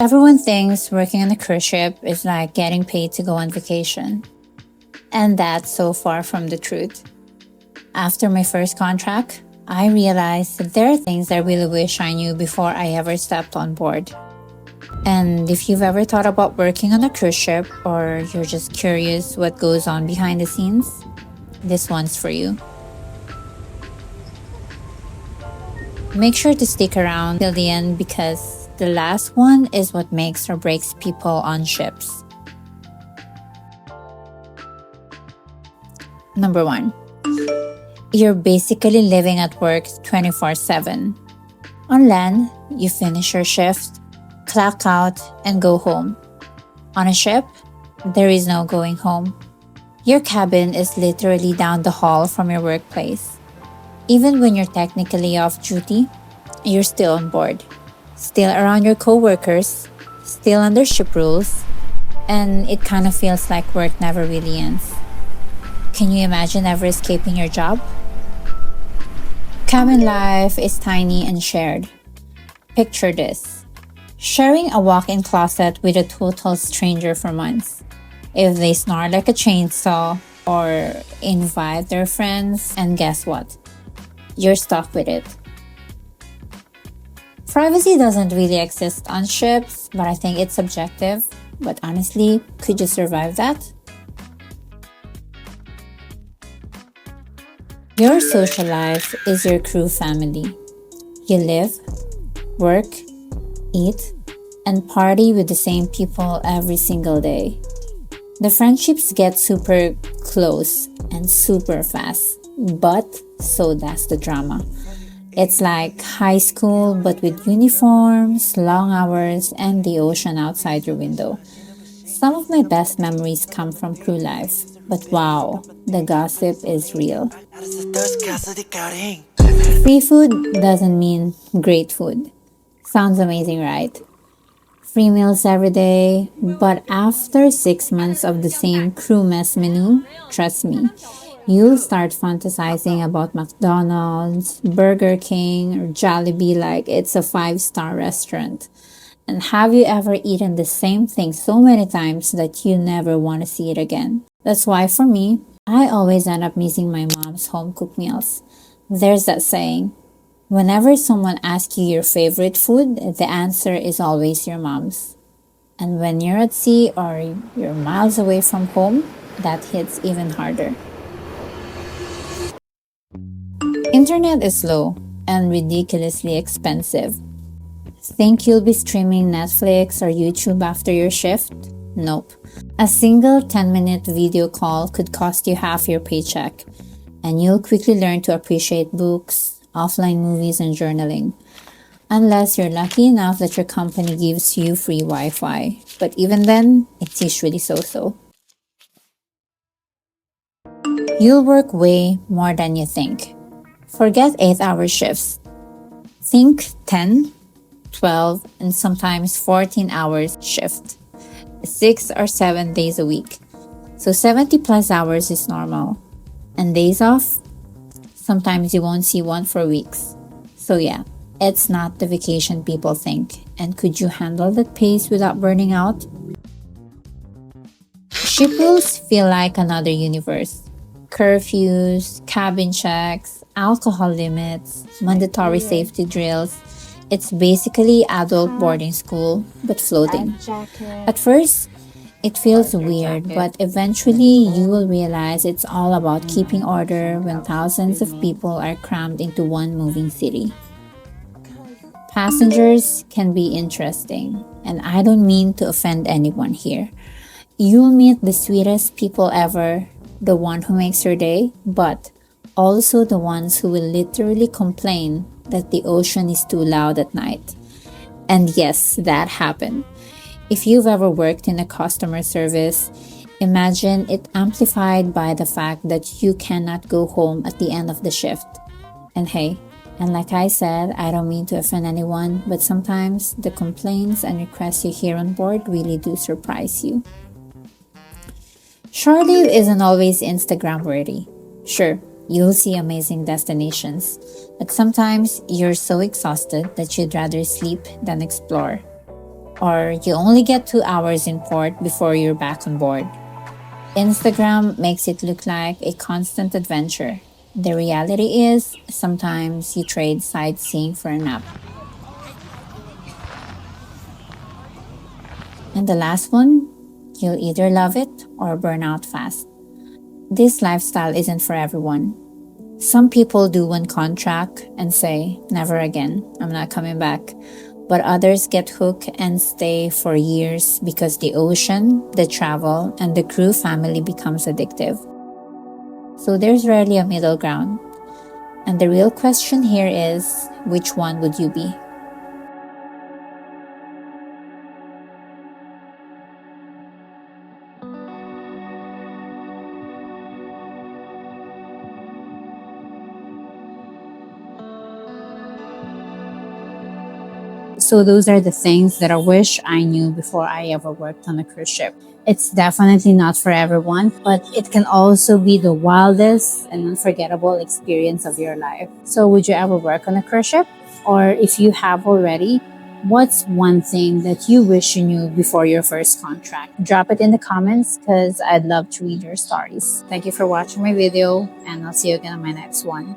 Everyone thinks working on a cruise ship is like getting paid to go on vacation. And that's so far from the truth. After my first contract, I realized that there are things I really wish I knew before I ever stepped on board. And if you've ever thought about working on a cruise ship or you're just curious what goes on behind the scenes, this one's for you. Make sure to stick around till the end because the last one is what makes or breaks people on ships. Number 1. You're basically living at work 24/7. On land, you finish your shift, clock out, and go home. On a ship, there is no going home. Your cabin is literally down the hall from your workplace. Even when you're technically off duty, you're still on board, still around your coworkers, still under ship rules, and it kind of feels like work never really ends. Can you imagine ever escaping your job? Cabin life is tiny and shared. Picture this: sharing a walk-in closet with a total stranger for months. If they snarl like a chainsaw or invite their friends, and guess what? You're stuck with it. Privacy doesn't really exist on ships, but I think it's subjective. But honestly, could you survive that? Your social life is your crew family. You live, work, eat, and party with the same people every single day. The friendships get super close and super fast, but so does the drama. It's like high school, but with uniforms, long hours, and the ocean outside your window. Some of my best memories come from crew life, but wow, the gossip is real. Free food doesn't mean great food. Sounds amazing, right? Free meals every day, but after 6 months of the same crew mess menu, trust me, you'll start fantasizing about McDonald's, Burger King, or Jollibee like it's a five-star restaurant. And have you ever eaten the same thing so many times that you never want to see it again? That's why for me, I always end up missing my mom's home cooked meals. There's that saying, whenever someone asks you your favorite food, the answer is always your mom's. And when you're at sea or you're miles away from home, that hits even harder. Internet is slow and ridiculously expensive. Think you'll be streaming Netflix or YouTube after your shift? Nope. A single 10-minute video call could cost you half your paycheck, and you'll quickly learn to appreciate books, offline movies, and journaling. Unless you're lucky enough that your company gives you free Wi-Fi. But even then, it's usually so-so. You'll work way more than you think. Forget 8-hour shifts. Think 10, 12, and sometimes 14 hours shift. 6 or 7 days a week. So 70 plus hours is normal. And days off? Sometimes you won't see one for weeks. So yeah, it's not the vacation people think. And could you handle that pace without burning out? Ship rules feel like another universe. Curfews, cabin checks, alcohol limits, mandatory safety drills. It's basically adult boarding school, but floating. At first, it feels weird, but eventually you will realize it's all about keeping order when thousands of people are crammed into one moving city. Passengers can be interesting, and I don't mean to offend anyone here. You'll meet the sweetest people ever, the one who makes your day, but also the ones who will literally complain that the ocean is too loud at night. And yes, that happened. If you've ever worked in a customer service, imagine it amplified by the fact that you cannot go home at the end of the shift. And hey, and like I said, I don't mean to offend anyone, but sometimes the complaints and requests you hear on board really do surprise you. Shore leave isn't always Instagram worthy. Sure, you'll see amazing destinations, but sometimes you're so exhausted that you'd rather sleep than explore. or you only get 2 hours in port before you're back on board. Instagram makes it look like a constant adventure. The reality is, sometimes you trade sightseeing for a nap. And the last one, you'll either love it or burn out fast. This lifestyle isn't for everyone. Some people do one contract and say, never again, I'm not coming back. But others get hooked and stay for years because the ocean, the travel, and the crew family becomes addictive. So there's rarely a middle ground. And the real question here is, which one would you be? So those are the things that I wish I knew before I ever worked on a cruise ship. It's definitely not for everyone, but it can also be the wildest and unforgettable experience of your life. So would you ever work on a cruise ship? Or if you have already, what's one thing that you wish you knew before your first contract? Drop it in the comments because I'd love to read your stories. Thank you for watching my video, and I'll see you again on my next one.